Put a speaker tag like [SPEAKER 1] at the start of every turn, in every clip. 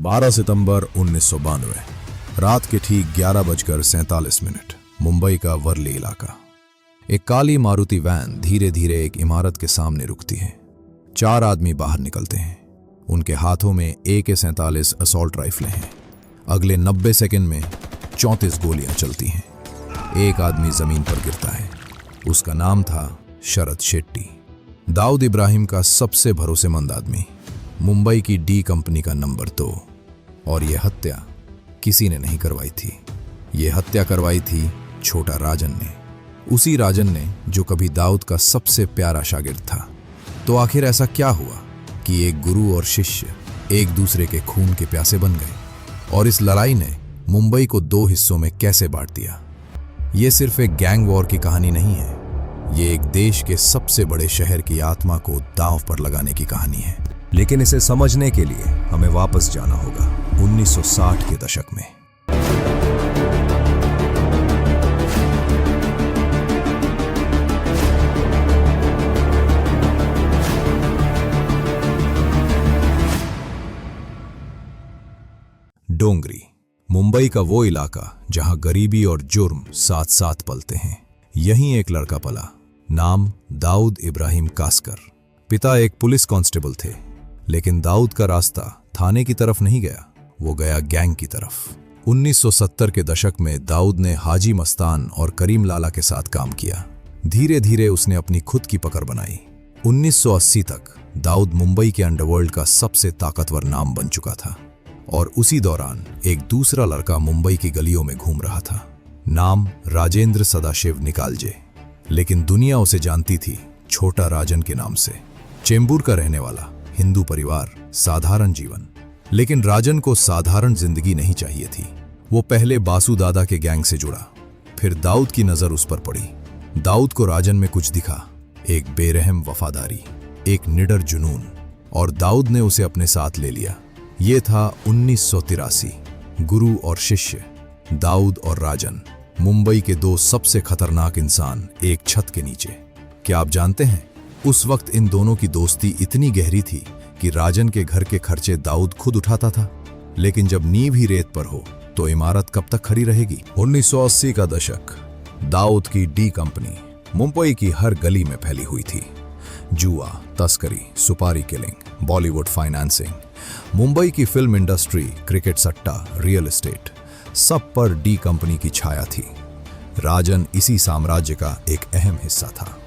[SPEAKER 1] 12 सितंबर 1992 रात के ठीक 11:47 मुंबई का वर्ली इलाका। एक काली मारुति वैन धीरे धीरे एक इमारत के सामने रुकती है। 4 आदमी बाहर निकलते हैं। उनके हाथों में AK-47 असॉल्ट राइफलें हैं। अगले 90 सेकंड में 34 गोलियां चलती हैं। एक आदमी जमीन पर गिरता है। उसका नाम था शरद शेट्टी, दाऊद इब्राहिम का सबसे भरोसेमंद आदमी, मुंबई की डी कंपनी का नंबर 2। और यह हत्या किसी ने नहीं करवाई थी। यह हत्या करवाई थी छोटा राजन ने, उसी राजन ने जो कभी दाऊद का सबसे प्यारा शागिर्द था। तो आखिर ऐसा क्या हुआ कि एक गुरु और शिष्य एक दूसरे के खून के प्यासे बन गए, और इस लड़ाई ने मुंबई को 2 हिस्सों में कैसे बांट दिया? ये सिर्फ एक गैंग वॉर की कहानी नहीं है, ये एक देश के सबसे बड़े शहर की आत्मा को दांव पर लगाने की कहानी है।
[SPEAKER 2] लेकिन इसे समझने के लिए हमें वापस जाना होगा 1960 के दशक में। डोंगरी, मुंबई का वो इलाका जहां गरीबी और जुर्म साथ साथ पलते हैं। यहीं एक लड़का पला, नाम दाऊद इब्राहिम कासकर। पिता एक पुलिस कांस्टेबल थे, लेकिन दाऊद का रास्ता थाने की तरफ नहीं गया, वो गया गैंग की तरफ। 1970 के दशक में दाऊद ने हाजी मस्तान और करीम लाला के साथ काम किया। धीरे धीरे उसने अपनी खुद की पकड़ बनाई। 1980 तक दाऊद मुंबई के अंडरवर्ल्ड का सबसे ताकतवर नाम बन चुका था। और उसी दौरान एक दूसरा लड़का मुंबई की गलियों में घूम रहा था, नाम राजेंद्र सदाशिव निकालजे। लेकिन दुनिया उसे जानती थी छोटा राजन के नाम से। चेंबूर का रहने वाला, हिंदू परिवार, साधारण जीवन। लेकिन राजन को साधारण जिंदगी नहीं चाहिए थी। वो पहले बासु दादा के गैंग से जुड़ा, फिर दाऊद की नजर उस पर पड़ी। दाऊद को राजन में कुछ दिखा, एक बेरहम वफादारी, एक निडर जुनून, और दाऊद ने उसे अपने साथ ले लिया। ये था 1983। गुरु और शिष्य, दाऊद और राजन, मुंबई के 2 सबसे खतरनाक इंसान एक छत के नीचे। क्या आप जानते हैं, उस वक्त इन दोनों की दोस्ती इतनी गहरी थी कि राजन के घर के खर्चे दाऊद खुद उठाता था। लेकिन जब नींव ही रेत पर हो तो इमारत कब तक खड़ी रहेगी? 1980 का दशक। दाऊद की डी कंपनी मुंबई की हर गली में फैली हुई थी। जुआ, तस्करी, सुपारी किलिंग, बॉलीवुड फाइनेंसिंग, मुंबई की फिल्म इंडस्ट्री, क्रिकेट सट्टा, रियल एस्टेट, सब पर डी कंपनी की छाया थी। राजन इसी साम्राज्य का एक अहम हिस्सा था।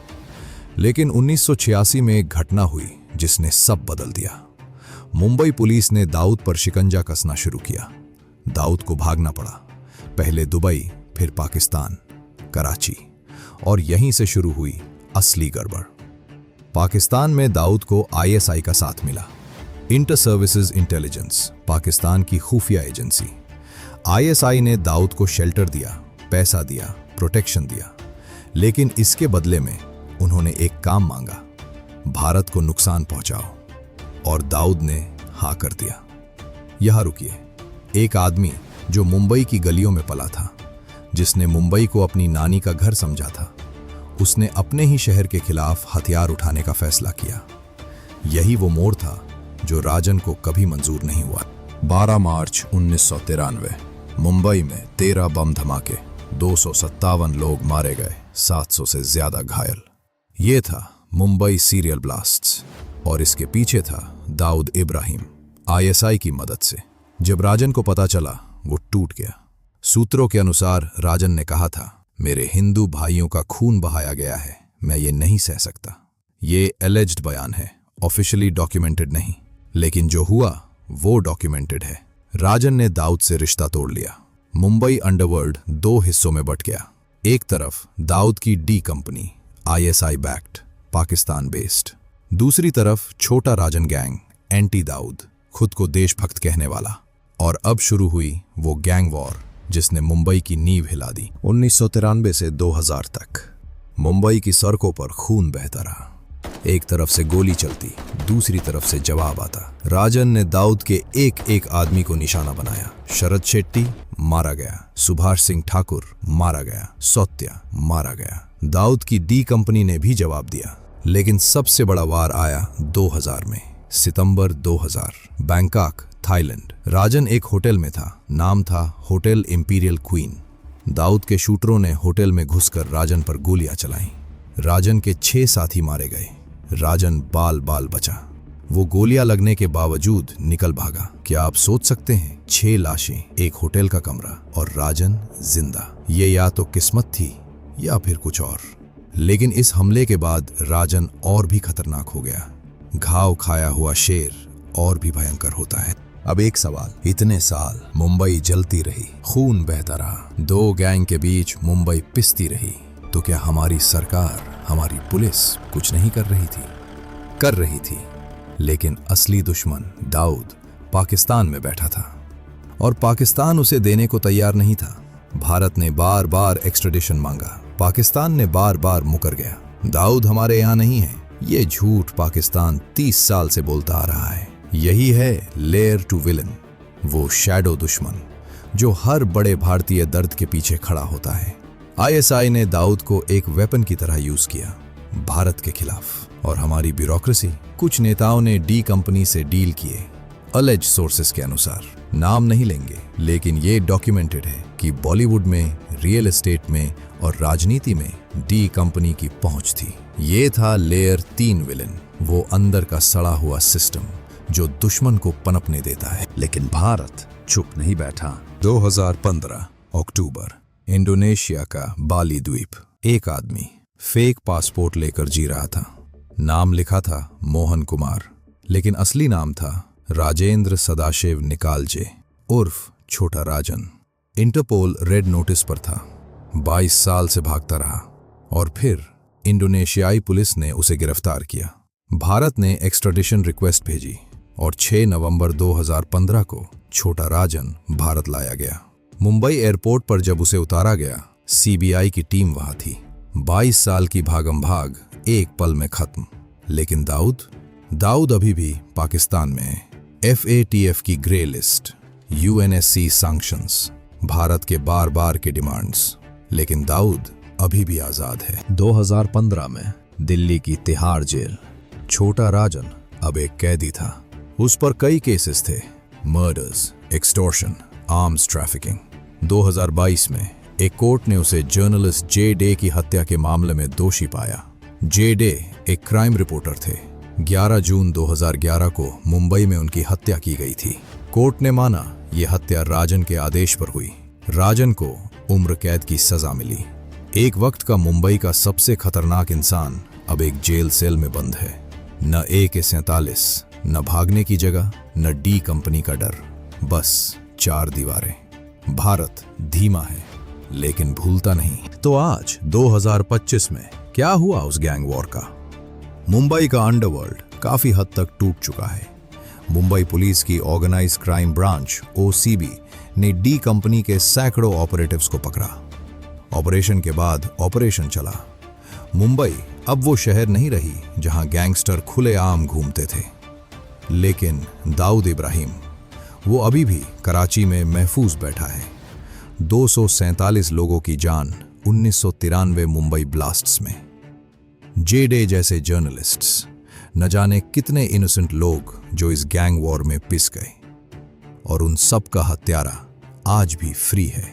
[SPEAKER 2] लेकिन 1986 में एक घटना हुई जिसने सब बदल दिया। मुंबई पुलिस ने दाऊद पर शिकंजा कसना शुरू किया। दाऊद को भागना पड़ा, पहले दुबई, फिर पाकिस्तान, कराची, और यहीं से शुरू हुई असली गड़बड़। पाकिस्तान में दाऊद को ISI का साथ मिला, इंटर सर्विसेज इंटेलिजेंस, पाकिस्तान की खुफिया एजेंसी। ISI ने दाऊद को शेल्टर दिया, पैसा दिया, प्रोटेक्शन दिया। लेकिन इसके बदले में उन्होंने एक काम मांगा, भारत को नुकसान पहुंचाओ। और दाऊद ने हाँ कर दिया। यहां रुकिए, एक आदमी जो मुंबई की गलियों में पला था, जिसने मुंबई को अपनी नानी का घर समझा था, उसने अपने ही शहर के खिलाफ हथियार उठाने का फैसला किया। यही वो मोड़ था जो राजन को कभी मंजूर नहीं हुआ। 12 मार्च 1993 मुंबई में 13 बम धमाके, 257 लोग मारे गए, 700 से ज्यादा घायल। ये था मुंबई सीरियल ब्लास्ट्स, और इसके पीछे था दाऊद इब्राहिम, ISI की मदद से। जब राजन को पता चला, वो टूट गया। सूत्रों के अनुसार राजन ने कहा था, मेरे हिंदू भाइयों का खून बहाया गया है, मैं ये नहीं सह सकता। ये एलिज्ड बयान है, ऑफिशियली डॉक्यूमेंटेड नहीं, लेकिन जो हुआ वो डॉक्यूमेंटेड है। राजन ने दाऊद से रिश्ता तोड़ लिया। मुंबई अंडरवर्ल्ड 2 हिस्सों में बट गया। एक तरफ दाऊद की D company, ISI backed, Pakistan based. दूसरी तरफ छोटा राजन गैंग, एंटी दाऊद, खुद को देशभक्त कहने वाला। और अब शुरू हुई वो गैंग वॉर जिसने मुंबई की नींव हिला दी। 1993 से 2000 तक मुंबई की सड़कों पर खून बहता रहा। एक तरफ से गोली चलती, दूसरी तरफ से जवाब आता। राजन ने दाऊद के एक एक आदमी को निशाना बनाया। शरद शेट्टी मारा गया, सुभाष सिंह ठाकुर मारा गया, सौत्या मारा गया। दाऊद की डी कंपनी ने भी जवाब दिया। लेकिन सबसे बड़ा वार आया 2000 में, सितंबर 2000, बैंकॉक, थाईलैंड। राजन एक होटल में था, नाम था होटल इंपीरियल क्वीन। दाऊद के शूटरों ने होटल में घुसकर राजन पर गोलियां चलाईं। राजन के 6 साथी मारे गए। राजन बाल बाल बचा। वो गोलियां लगने के बावजूद निकल भागा। क्या आप सोच सकते हैं, 6 लाशें, एक होटल का कमरा और राजन जिंदा। ये या तो किस्मत थी या फिर कुछ और। लेकिन इस हमले के बाद राजन और भी खतरनाक हो गया। घाव खाया हुआ शेर और भी भयंकर होता है। अब एक सवाल, इतने साल मुंबई जलती रही, खून बहता रहा, 2 गैंग के बीच मुंबई पिसती रही, तो क्या हमारी सरकार, हमारी पुलिस कुछ नहीं कर रही थी? कर रही थी, लेकिन असली दुश्मन दाऊद पाकिस्तान में बैठा था और पाकिस्तान उसे देने को तैयार नहीं था। भारत ने बार बार एक्स्ट्रेडिशन मांगा, पाकिस्तान ने बार बार मुकर गया। दाऊद हमारे यहाँ नहीं है, ये झूठ पाकिस्तान 30 साल से बोलता आ रहा है। यही है लेयर टू विलन, वो शैडो दुश्मन जो हर बड़े भारतीय दर्द के पीछे खड़ा होता है। आईएसआई ने दाऊद को एक वेपन की तरह यूज किया भारत के खिलाफ। और हमारी ब्यूरोक्रेसी, कुछ नेताओं ने डी कंपनी से डील किए। अलेज सोर्सेस के अनुसार, नाम नहीं लेंगे, लेकिन ये डॉक्यूमेंटेड है कि बॉलीवुड में, रियल एस्टेट में और राजनीति में डी कंपनी की पहुंच थी। ये था लेयर 3 विलन, वो अंदर का सड़ा हुआ सिस्टम जो दुश्मन को पनपने देता है।
[SPEAKER 1] लेकिन भारत चुप नहीं बैठा।
[SPEAKER 2] 2015 अक्टूबर, इंडोनेशिया का बाली द्वीप। एक आदमी फेक पासपोर्ट लेकर जी रहा था। नाम लिखा था मोहन कुमार, लेकिन असली नाम था राजेंद्र सदाशिव निकालजे उर्फ छोटा राजन। इंटरपोल रेड नोटिस पर था। 22 साल से भागता रहा और फिर इंडोनेशियाई पुलिस ने उसे गिरफ्तार किया। भारत ने एक्स्ट्राडिशन रिक्वेस्ट भेजी और 6 नवंबर 2015 को छोटा राजन भारत लाया गया। मुंबई एयरपोर्ट पर जब उसे उतारा गया, सीबीआई की टीम वहां थी। 22 साल की भागम भाग एक पल में खत्म। लेकिन दाऊद अभी भी पाकिस्तान में है। FATF की grey list, UNSC sanctions, Bharat के बार बार के डिमांड्स, लेकिन दाऊद अभी भी आजाद है। 2015 में दिल्ली की तिहाड़ जेल, छोटा राजन अब एक कैदी था। उस पर कई केसेस थे, मर्डर्स, एक्सटॉर्शन, आर्म्स ट्रैफिकिंग। 2022 में एक कोर्ट ने उसे जर्नलिस्ट जे डे की हत्या के मामले में दोषी पाया। जे डे एक क्राइम रिपोर्टर थे। 11 जून 2011 को मुंबई में उनकी हत्या की गई थी। कोर्ट ने माना यह हत्या राजन के आदेश पर हुई। राजन को उम्र कैद की सजा मिली। एक वक्त का मुंबई का सबसे खतरनाक इंसान अब एक जेल सेल में बंद है। न AK-47, न भागने की जगह, न डी कंपनी का डर, बस 4 दीवारें। भारत धीमा है लेकिन भूलता नहीं। तो आज 2025 में क्या हुआ उस गैंग वॉर का? मुंबई का अंडरवर्ल्ड काफी हद तक टूट चुका है। मुंबई पुलिस की ऑर्गेनाइज्ड क्राइम ब्रांच OCB ने डी कंपनी के सैकड़ों ऑपरेटिव्स को पकड़ा। ऑपरेशन के बाद ऑपरेशन चला। मुंबई अब वो शहर नहीं रही जहां गैंगस्टर खुलेआम घूमते थे। लेकिन दाऊद इब्राहिम, वो अभी भी कराची में महफूज बैठा है। 247 लोगों की जान 1993 मुंबई ब्लास्ट्स में। जे डे जैसे जर्नलिस्ट्स, न जाने कितने इनोसेंट लोग जो इस गैंग वॉर में पिस गए, और उन सब का हत्यारा आज भी फ्री है।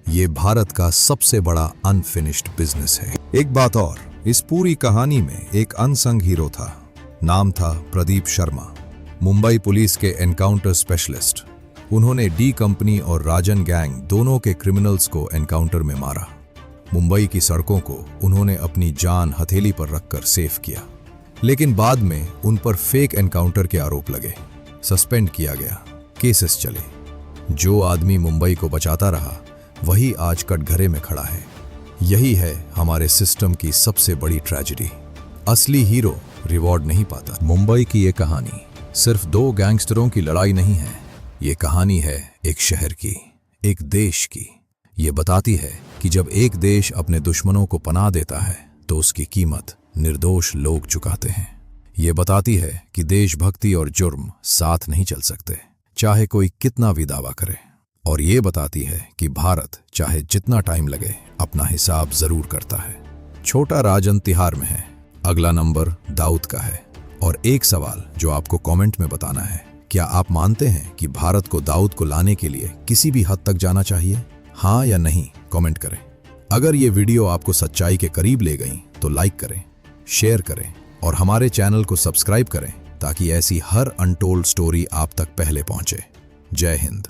[SPEAKER 2] ये भारत का सबसे बड़ा अनफिनिश्ड बिजनेस है। एक बात और, इस पूरी कहानी में एक अनसंग हीरो था। नाम था प्रदीप शर्मा, मुंबई पुलिस के एनकाउंटर स्पेशलिस्ट। उन्होंने डी कंपनी और राजन गैंग दोनों के क्रिमिनल्स को एनकाउंटर में मारा। मुंबई की सड़कों को उन्होंने अपनी जान हथेली पर रखकर सेफ किया। लेकिन बाद में उन पर फेक एनकाउंटर के आरोप लगे, सस्पेंड किया गया, केसेस चले। जो आदमी मुंबई को बचाता रहा वही आज कटघरे में खड़ा है। यही है हमारे सिस्टम की सबसे बड़ी ट्रेजेडी। असली हीरो रिवॉर्ड नहीं पाता। मुंबई की ये कहानी सिर्फ 2 गैंगस्टरों की लड़ाई नहीं है, ये कहानी है एक शहर की, एक देश की। ये बताती है कि जब एक देश अपने दुश्मनों को पनाह देता है तो उसकी कीमत निर्दोष लोग चुकाते हैं। ये बताती है कि देशभक्ति और जुर्म साथ नहीं चल सकते, चाहे कोई कितना भी दावा करे। और ये बताती है कि भारत चाहे जितना टाइम लगे अपना हिसाब जरूर करता है। छोटा राजन तिहाड़ में है, अगला नंबर दाऊद का है। और एक सवाल जो आपको कमेंट में बताना है,
[SPEAKER 1] क्या आप मानते हैं कि भारत को दाऊद को लाने के लिए किसी भी हद तक जाना चाहिए? हाँ या नहीं कमेंट करें। अगर ये वीडियो आपको सच्चाई के करीब ले गई तो लाइक करें, शेयर करें और हमारे चैनल को सब्सक्राइब करें ताकि ऐसी हर अनटोल्ड स्टोरी आप तक पहले पहुंचे। जय हिंद।